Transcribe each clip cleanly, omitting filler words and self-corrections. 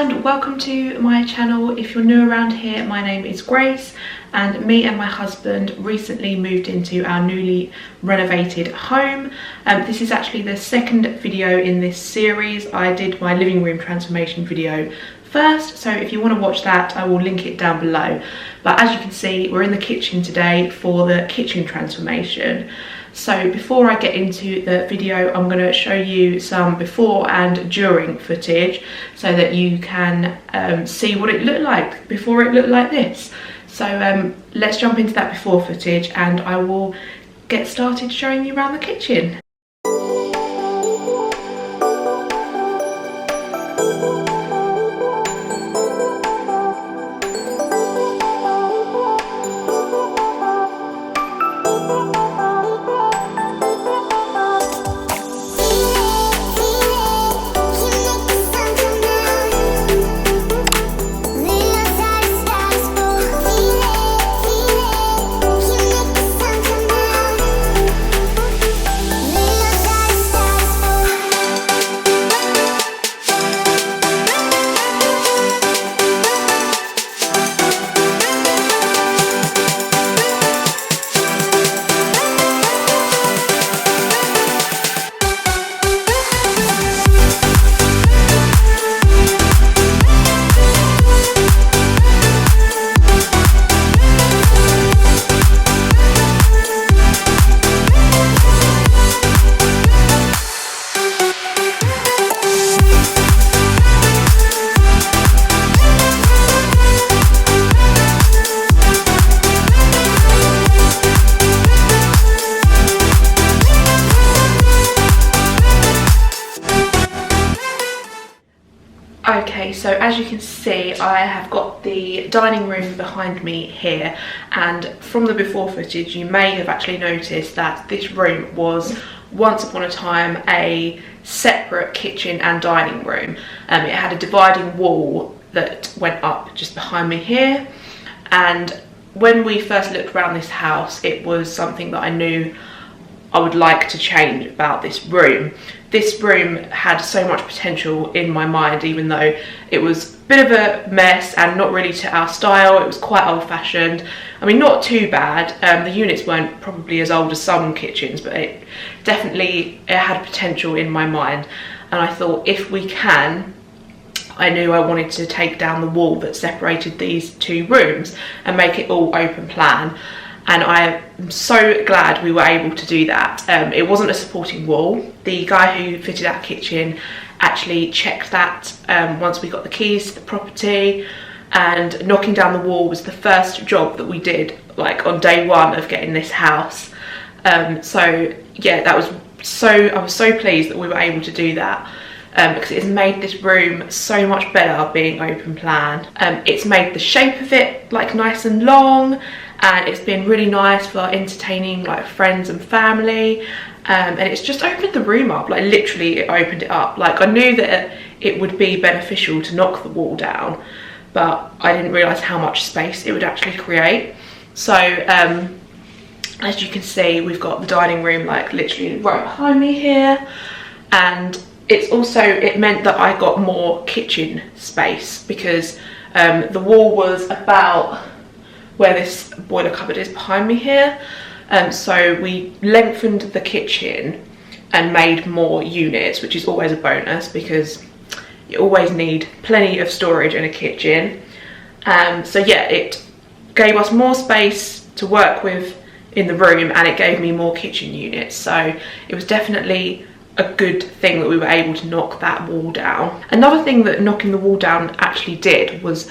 and welcome to my channel. If you're new around here, my name is Grace and me and my husband recently moved into our newly renovated home. This is actually the second video in this series. I did my living room transformation video first, so if you want to watch that I will link it down below. But as you can see, we're in the kitchen today for the kitchen transformation. So before I get into the video, I'm going to show you some before and during footage so that you can see what it looked like before it looked like this. So let's jump into that before footage and I will get started showing you around the kitchen. Okay, so as you can see, I have got the dining room behind me here, and from the before footage you may have actually noticed that this room was once upon a time a separate kitchen and dining room. It had a dividing wall that went up just behind me here, and when we first looked around this house it was something that I knew I would like to change about this room. This room had so much potential in my mind, even though it was a bit of a mess and not really to our style. It was quite old-fashioned. I mean, not too bad. The units weren't probably as old as some kitchens, but it had potential in my mind. And I thought, if we can, I knew I wanted to take down the wall that separated these two rooms and make it all open plan. And I am so glad we were able to do that. It wasn't a supporting wall. The guy who fitted our kitchen actually checked that once we got the keys to the property, and knocking down the wall was the first job that we did, like on day one of getting this house. So yeah, I was so pleased that we were able to do that. Because it has made this room so much better being open plan. It's made the shape of it like nice and long, and it's been really nice for entertaining like friends and family, and it's just opened the room up, like literally it opened it up. Like I knew that it would be beneficial to knock the wall down, but I didn't realise how much space it would actually create. So as you can see, we've got the dining room like literally right behind me here, and it meant that I got more kitchen space, because the wall was about where this boiler cupboard is behind me here. So we lengthened the kitchen and made more units, which is always a bonus because you always need plenty of storage in a kitchen. So yeah, it gave us more space to work with in the room, and it gave me more kitchen units. So it was definitely a good thing that we were able to knock that wall down. Another thing that knocking the wall down actually did was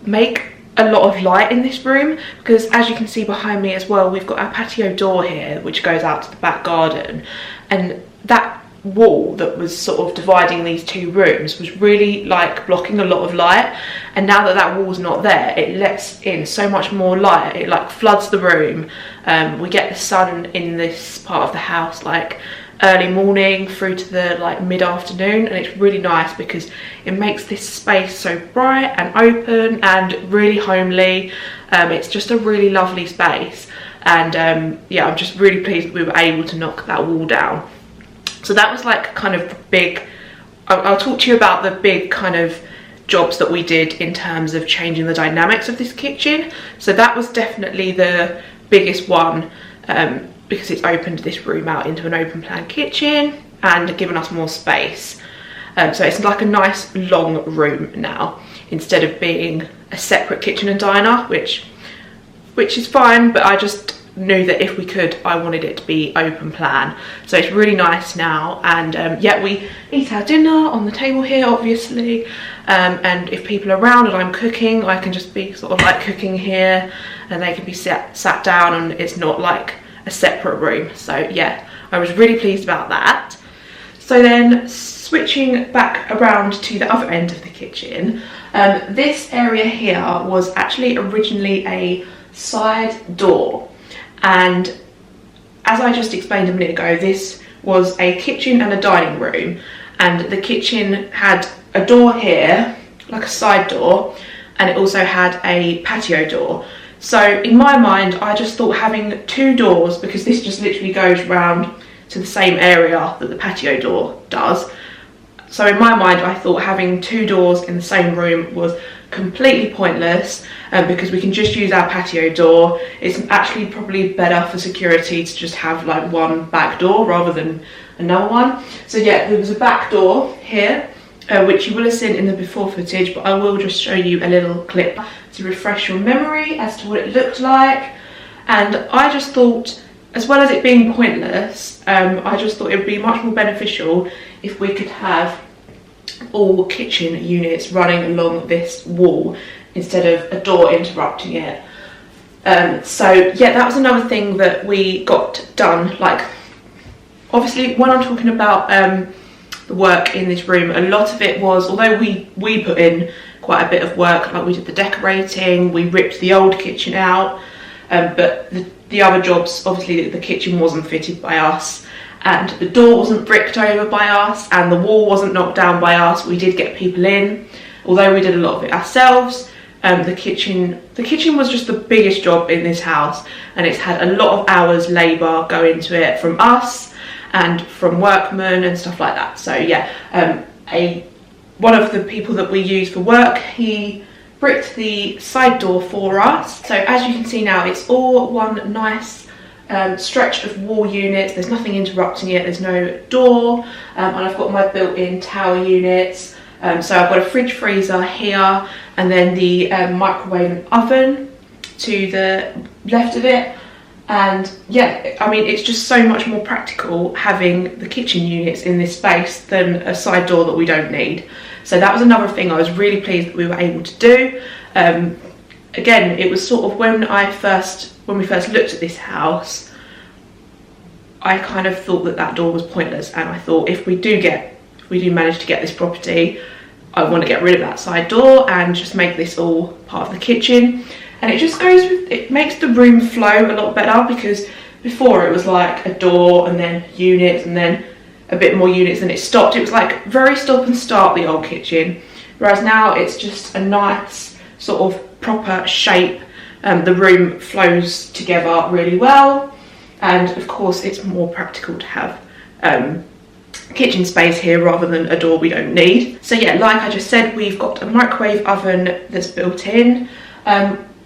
make a lot of light in this room, because as you can see behind me as well, we've got our patio door here which goes out to the back garden, and that wall that was sort of dividing these two rooms was really like blocking a lot of light, and now that that wall's not there, it lets in so much more light. It like floods the room. We get the sun in this part of the house like early morning through to the like mid-afternoon, and it's really nice because it makes this space so bright and open and really homely. It's just a really lovely space, and yeah, I'm just really pleased that we were able to knock that wall down. So that was like kind of the big, I'll talk to you about the big kind of jobs that we did in terms of changing the dynamics of this kitchen. So that was definitely the biggest one, because it's opened this room out into an open plan kitchen and given us more space. So it's like a nice long room now, instead of being a separate kitchen and diner, which is fine, but I just knew that if we could, I wanted it to be open plan. So it's really nice now, and yeah, we eat our dinner on the table here, obviously, and if people are around and I'm cooking, I can just be sort of like cooking here, and they can be sat down, and it's not like a separate room. So yeah, I was really pleased about that. So then switching back around to the other end of the kitchen, this area here was actually originally a side door, and as I just explained a minute ago, this was a kitchen and a dining room, and the kitchen had a door here, like a side door, and it also had a patio door. So in my mind, I just thought having two doors, because this just literally goes round to the same area that the patio door does. So in my mind, I thought having two doors in the same room was completely pointless, because we can just use our patio door. It's actually probably better for security to just have like one back door rather than another one. So yeah, there was a back door here, which you will have seen in the before footage, but I will just show you a little clip to refresh your memory as to what it looked like. And I just thought, as well as it being pointless, I just thought it would be much more beneficial if we could have all kitchen units running along this wall instead of a door interrupting it. So yeah, that was another thing that we got done. Like, obviously when I'm talking about the work in this room, a lot of it was, although we put in quite a bit of work, like we did the decorating, we ripped the old kitchen out, but the other jobs, obviously the kitchen wasn't fitted by us, and the door wasn't bricked over by us, and the wall wasn't knocked down by us. We did get people in, although we did a lot of it ourselves. The kitchen was just the biggest job in this house, and it's had a lot of hours labour go into it from us and from workmen and stuff like that. So yeah, one of the people that we use for work, he bricked the side door for us. So as you can see now, it's all one nice stretch of wall units. There's nothing interrupting it, there's no door, and I've got my built-in tower units. So I've got a fridge freezer here, and then the microwave and oven to the left of it. And yeah, I mean, it's just so much more practical having the kitchen units in this space than a side door that we don't need. So that was another thing I was really pleased that we were able to do. Again, it was sort of when we first looked at this house, I kind of thought that door was pointless, and I thought if we do manage to get this property, I want to get rid of that side door and just make this all part of the kitchen. And it makes the room flow a lot better, because before it was like a door and then units and then a bit more units, and it stopped. It was like very stop and start, the old kitchen, whereas now it's just a nice sort of proper shape. The room flows together really well, and of course it's more practical to have kitchen space here rather than a door we don't need. So yeah, like I just said, we've got a microwave oven that's built in.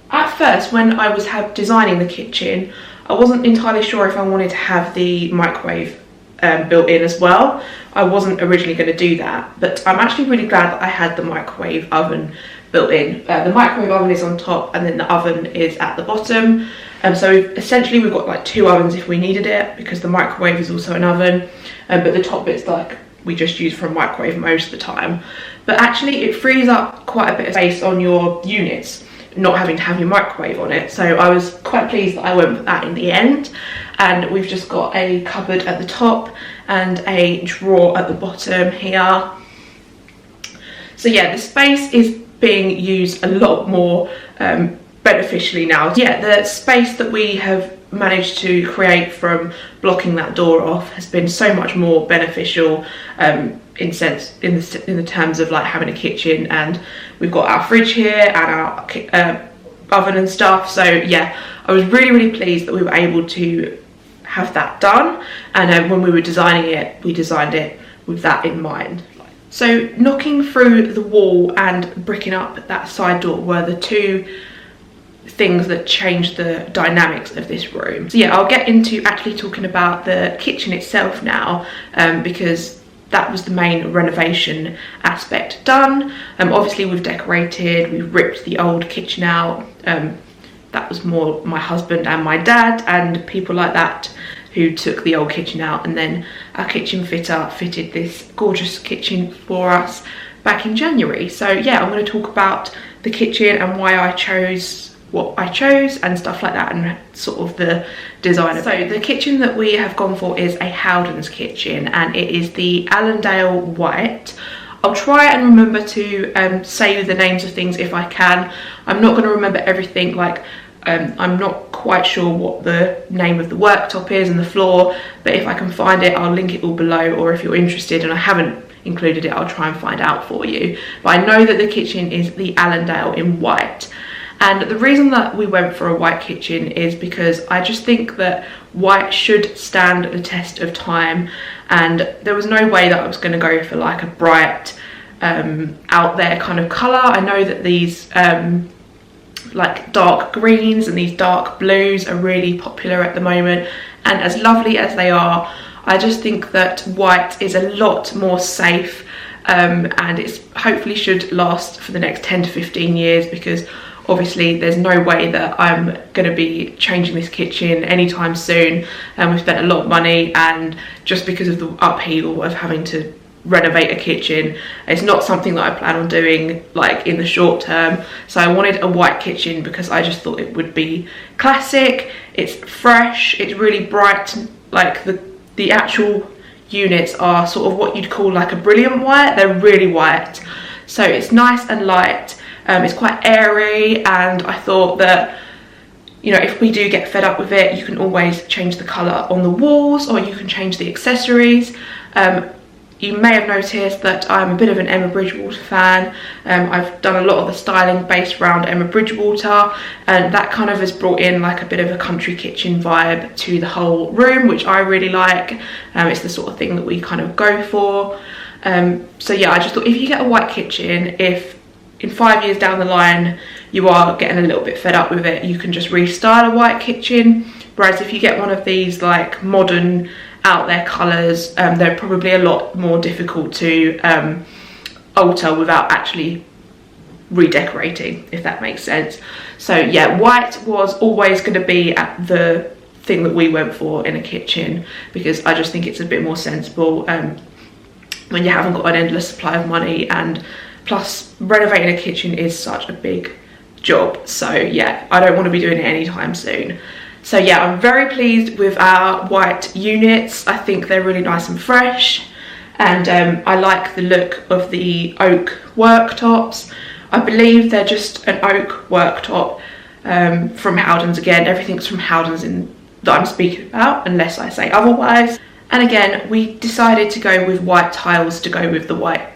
At first, when I was designing the kitchen, I wasn't entirely sure if I wanted to have the microwave built in as well. I wasn't originally going to do that, but I'm actually really glad that I had the microwave oven built in. The microwave oven is on top, and then the oven is at the bottom. So essentially we've got like two ovens if we needed it, because the microwave is also an oven, but the top bit's like we just use for a microwave most of the time. But actually it frees up quite a bit of space on your units, not having to have your microwave on it. So I was quite pleased that I went with that in the end. And we've just got a cupboard at the top and a drawer at the bottom here. So yeah, the space is being used a lot more beneficially now. Yeah, the space that we have managed to create from blocking that door off has been so much more beneficial in the terms of like having a kitchen, and we've got our fridge here and our oven and stuff. So yeah, I was really pleased that we were able to have that done, and when we were designing it, we designed it with that in mind. So knocking through the wall and bricking up that side door were the two things that changed the dynamics of this room. So yeah, I'll get into actually talking about the kitchen itself now, because that was the main renovation aspect done. Obviously we've decorated, we've ripped the old kitchen out. That was more my husband and my dad and people like that who took the old kitchen out, and then our kitchen fitter fitted this gorgeous kitchen for us back in January. So yeah, I'm going to talk about the kitchen and why I chose what I chose and stuff like that, and sort of the design of it. So the kitchen that we have gone for is a Howden's kitchen, and it is the Allendale White. I'll try and remember to say the names of things if I can. I'm not going to remember everything, like I'm not quite sure what the name of the worktop is and the floor, but if I can find it, I'll link it all below, or if you're interested and I haven't included it, I'll try and find out for you. But I know that the kitchen is the Allendale in white. And the reason that we went for a white kitchen is because I just think that white should stand the test of time, and there was no way that I was going to go for like a bright out there kind of colour. I know that these like dark greens and these dark blues are really popular at the moment, and as lovely as they are, I just think that white is a lot more safe, and it's hopefully should last for the next 10 to 15 years, because obviously there's no way that I'm going to be changing this kitchen anytime soon, and we've spent a lot of money, and just because of the upheaval of having to renovate a kitchen, it's not something that I plan on doing like in the short term. So I wanted a white kitchen because I just thought it would be classic, it's fresh, it's really bright, like the actual units are sort of what you'd call like a brilliant white. They're really white, so it's nice and light. It's quite airy, and I thought that, you know, if we do get fed up with it, you can always change the colour on the walls, or you can change the accessories. You may have noticed that I'm a bit of an Emma Bridgewater fan. I've done a lot of the styling based around Emma Bridgewater, and that kind of has brought in like a bit of a country kitchen vibe to the whole room, which I really like. It's the sort of thing that we kind of go for. So yeah, I just thought if you get a white kitchen, if in 5 years down the line you are getting a little bit fed up with it, you can just restyle a white kitchen. Whereas if you get one of these like modern out there colours, they're probably a lot more difficult to alter without actually redecorating, if that makes sense. So yeah, white was always going to be at the thing that we went for in a kitchen, because I just think it's a bit more sensible when you haven't got an endless supply of money, and plus renovating a kitchen is such a big job. So yeah, I don't want to be doing it anytime soon. So yeah, I'm very pleased with our white units. I think they're really nice and fresh, and I like the look of the oak worktops. I believe they're just an oak worktop from Howden's. Again, everything's from Howden's that I'm speaking about, unless I say otherwise. And again, we decided to go with white tiles to go with the white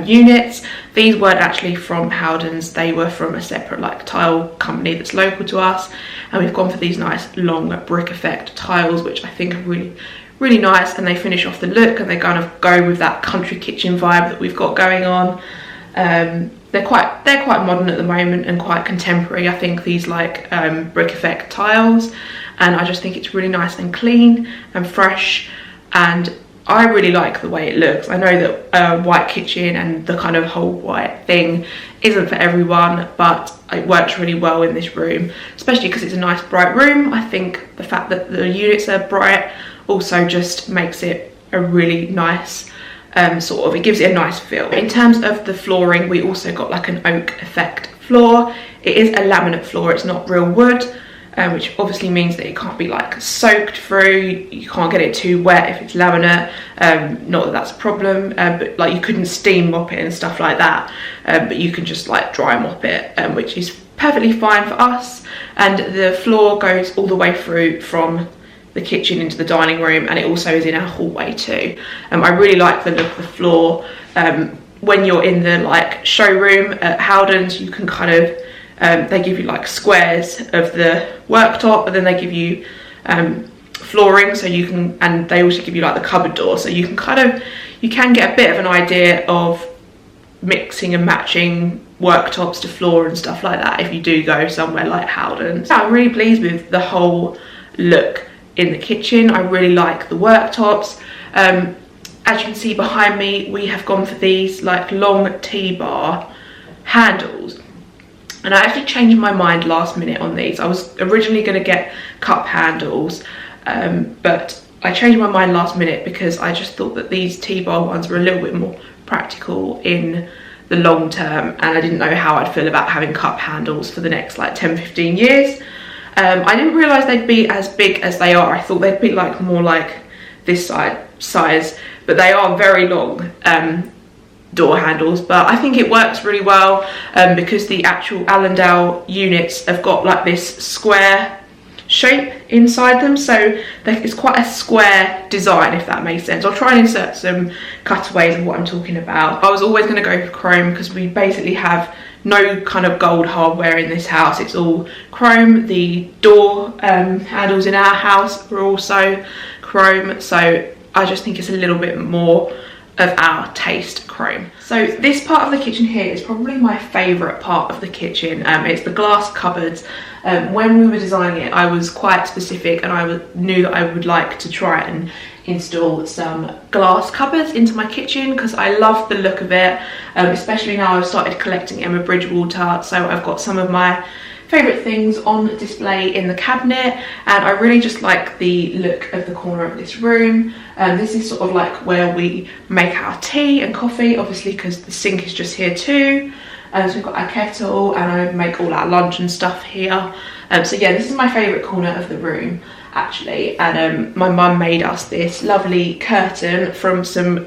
units. These weren't actually from Howden's, they were from a separate like tile company that's local to us, and we've gone for these nice long brick effect tiles, which I think are really, really nice, and they finish off the look, and they kind of go with that country kitchen vibe that we've got going on. They're quite modern at the moment and quite contemporary, I think, these like brick effect tiles, and I just think it's really nice and clean and fresh, and I really like the way it looks. I know that a white kitchen and the kind of whole white thing isn't for everyone, but it works really well in this room, especially because it's a nice bright room. I think the fact that the units are bright also just makes it a really nice it gives it a nice feel. In terms of the flooring, we also got like an oak effect floor. It is a laminate floor, it's not real wood. Which obviously means that it can't be like soaked through, you can't get it too wet if it's laminate. Not that that's a problem, but like you couldn't steam mop it and stuff like that, but you can just like dry mop it, which is perfectly fine for us. And the floor goes all the way through from the kitchen into the dining room, and it also is in our hallway too. I really like the look of the floor. When you're in the like showroom at Howden's, you can kind of they give you like squares of the worktop, but then they give you flooring, so you can, and they also give you like the cupboard door, so you can kind of you can get a bit of an idea of mixing and matching worktops to floor and stuff like that if you do go somewhere like Howden. So I'm really pleased with the whole look in the kitchen. I really like the worktops. As you can see behind me, we have gone for these like long T-bar handles. And I actually changed my mind last minute on these. I was originally going to get cup handles, but I changed my mind last minute because I just thought that these T-bar ones were a little bit more practical in the long term, and I didn't know how I'd feel about having cup handles for the next like 10-15 years. I didn't realise they'd be as big as they are. I thought they'd be like more like this size, but they are very long door handles. But I think it works really well because the actual Allendale units have got like this square shape inside them, so it's quite a square design, if that makes sense. I'll try and insert some cutaways of what I'm talking about. I was always going to go for chrome because we basically have no kind of gold hardware in this house. It's all chrome. The door handles in our house are also chrome, so I just think it's a little bit more of our taste chrome. So this part of the kitchen here is probably my favourite part of the kitchen. It's the glass cupboards. When we were designing it, I was quite specific, and I knew that I would like to try and install some glass cupboards into my kitchen because I love the look of it, especially now I've started collecting Emma Bridgewater. So I've got some of my favourite things on display in the cabinet, and I really just like the look of the corner of this room. This is sort of like where we make our tea and coffee, obviously because the sink is just here too. So we've got our kettle, and I make all our lunch and stuff here. So yeah, this is my favourite corner of the room actually, and my mum made us this lovely curtain from some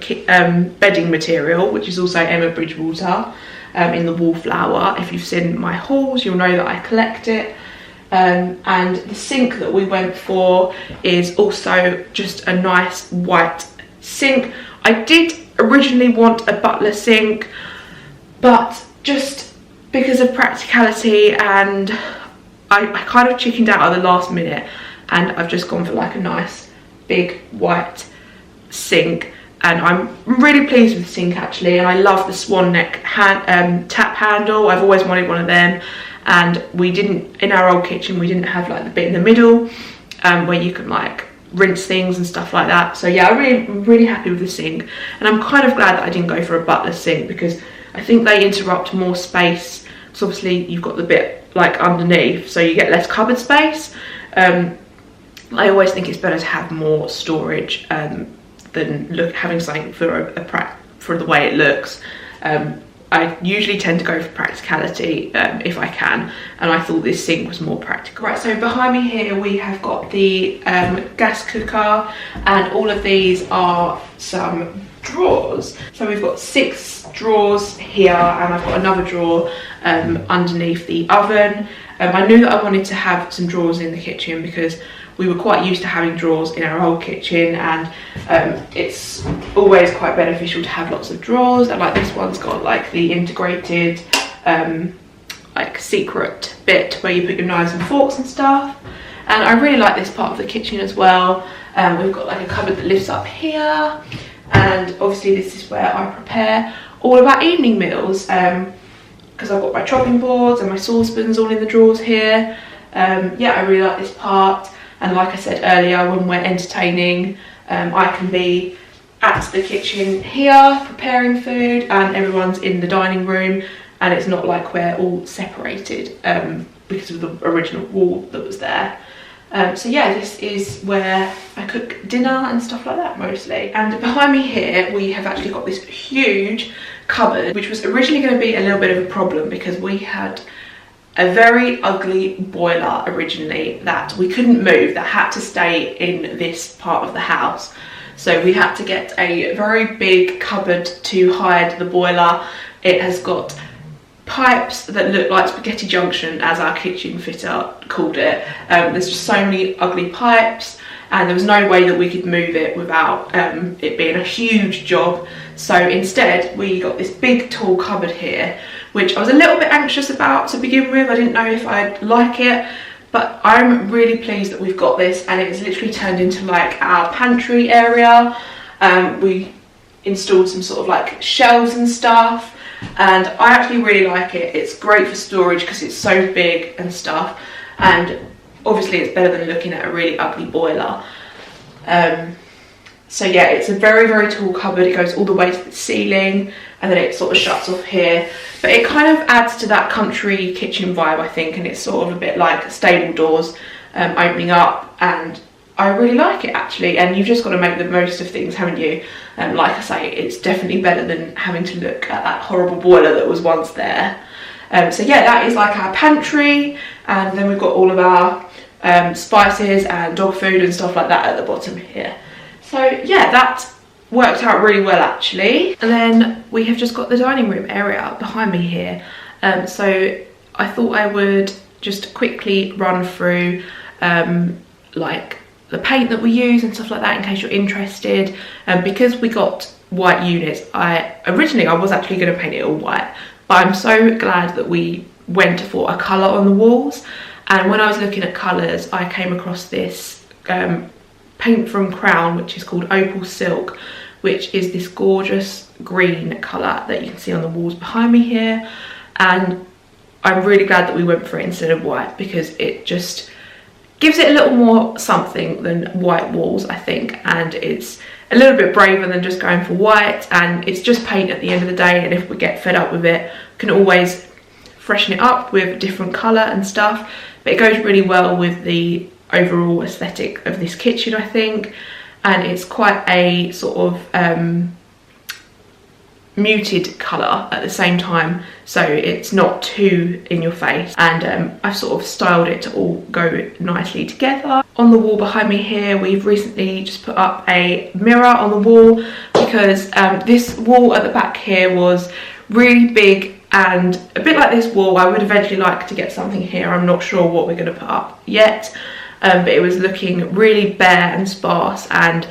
bedding material, which is also Emma Bridgewater, in the wallflower. If you've seen my hauls, you'll know that I collect it. And the sink that we went for is also just a nice white sink. I did originally want a butler sink, but just because of practicality, and I kind of chickened out at the last minute, and I've just gone for like a nice big white sink. And I'm really pleased with the sink actually, and I love the swan neck tap handle. I've always wanted one of them, and we didn't, in our old kitchen, we didn't have like the bit in the middle where you can like rinse things and stuff like that. So yeah, I'm really happy with the sink, and I'm kind of glad that I didn't go for a butler sink because I think they interrupt more space. So obviously you've got the bit like underneath, so you get less cupboard space. I always think it's better to have more storage than having something for the way it looks. I usually tend to go for practicality if I can, and I thought this sink was more practical. Right, so behind me here we have got the gas cooker, and all of these are some drawers. So we've got 6 drawers here, and I've got another drawer underneath the oven. I knew that I wanted to have some drawers in the kitchen because we were quite used to having drawers in our old kitchen, and it's always quite beneficial to have lots of drawers. And like this one's got like the integrated like secret bit where you put your knives and forks and stuff, and I really like this part of the kitchen as well. We've got like a cupboard that lifts up here, and obviously this is where I prepare all of our evening meals because I've got my chopping boards and my saucepans all in the drawers here. Yeah, I really like this part. And like I said earlier, when we're entertaining, I can be at the kitchen here preparing food, and everyone's in the dining room, and it's not like we're all separated because of the original wall that was there. So yeah, this is where I cook dinner and stuff like that mostly. And behind me here, we have actually got this huge cupboard, which was originally going to be a little bit of a problem because we had a very ugly boiler originally that we couldn't move, that had to stay in this part of the house. So we had to get a very big cupboard to hide the boiler. It has got pipes that look like spaghetti junction, as our kitchen fitter called it. There's just so many ugly pipes, and there was no way that we could move it without it being a huge job. So instead we got this big tall cupboard here, which I was a little bit anxious about to begin with. I didn't know if I'd like it, but I'm really pleased that we've got this, and it's literally turned into like our pantry area. We installed some sort of like shelves and stuff, and I actually really like it. It's great for storage because it's so big and stuff, and obviously it's better than looking at a really ugly boiler. So yeah, it's a very, very tall cupboard. It goes all the way to the ceiling, and then it sort of shuts off here. But it kind of adds to that country kitchen vibe, I think, and it's sort of a bit like stable doors opening up, and I really like it actually. And you've just got to make the most of things, haven't you? Like I say, it's definitely better than having to look at that horrible boiler that was once there. So yeah, that is like our pantry, and then we've got all of our spices and dog food and stuff like that at the bottom here. So yeah, that worked out really well actually. And then we have just got the dining room area behind me here. So I thought I would just quickly run through like the paint that we use and stuff like that in case you're interested. Because we got white units, originally I was actually going to paint it all white, but I'm so glad that we went for a colour on the walls. And when I was looking at colours, I came across this paint from Crown, which is called Opal Silk, which is this gorgeous green colour that you can see on the walls behind me here. And I'm really glad that we went for it instead of white, because it just gives it a little more something than white walls, I think, and it's a little bit braver than just going for white. And it's just paint at the end of the day, and if we get fed up with it, we can always freshen it up with a different colour and stuff. But it goes really well with the overall aesthetic of this kitchen, I think, and it's quite a sort of muted colour at the same time, so it's not too in your face, and I've sort of styled it to all go nicely together. On the wall behind me here, we've recently just put up a mirror on the wall, because this wall at the back here was really big, and a bit like this wall, I would eventually like to get something here. I'm not sure what we're going to put up yet, but it was looking really bare and sparse, and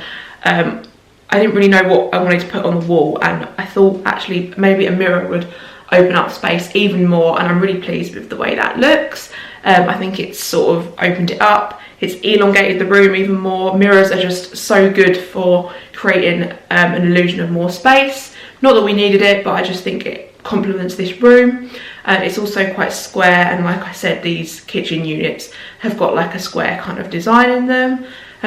I didn't really know what I wanted to put on the wall, and I thought actually maybe a mirror would open up space even more, and I'm really pleased with the way that looks. I think it's sort of opened it up, it's elongated the room even more. Mirrors are just so good for creating an illusion of more space. Not that we needed it, but I just think it complements this room. It's also quite square, and like I said, these kitchen units have got like a square kind of design in them.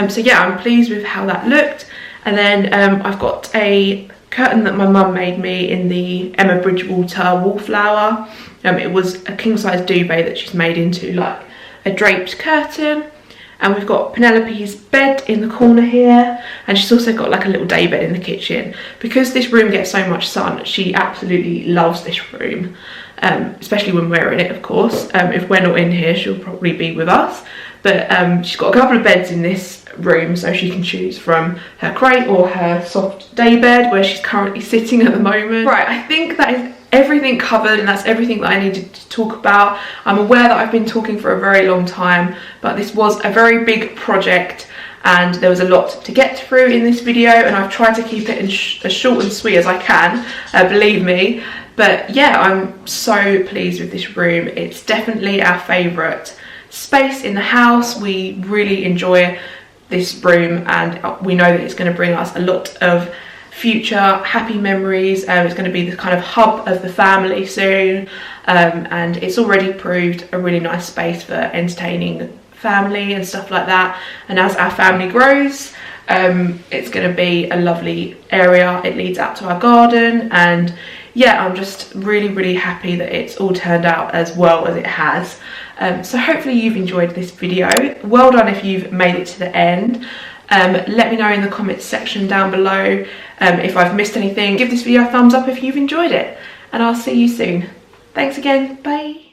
So yeah, I'm pleased with how that looked. And then I've got a curtain that my mum made me in the Emma Bridgewater wallflower. It was a king-size duvet that she's made into like a draped curtain. And we've got Penelope's bed in the corner here, and she's also got like a little day bed in the kitchen. Because this room gets so much sun, she absolutely loves this room, especially when we're in it, of course. If we're not in here, she'll probably be with us. But she's got a couple of beds in this room, so she can choose from her crate or her soft day bed, where she's currently sitting at the moment. Right, I think that is everything covered, and that's everything that I needed to talk about. I'm aware that I've been talking for a very long time, but this was a very big project, and there was a lot to get through in this video, and I've tried to keep it as short and sweet as I can, believe me. But yeah, I'm so pleased with this room. It's definitely our favourite space in the house. We really enjoy this room, and we know that it's going to bring us a lot of future happy memories. It's going to be the kind of hub of the family soon, and it's already proved a really nice space for entertaining family and stuff like that. And as our family grows, it's going to be a lovely area. It leads out to our garden, and yeah, I'm just really happy that it's all turned out as well as it has. So hopefully you've enjoyed this video. Well done if you've made it to the end. Let me know in the comments section down below if I've missed anything. Give this video a thumbs up if you've enjoyed it, and I'll see you soon. Thanks again, bye.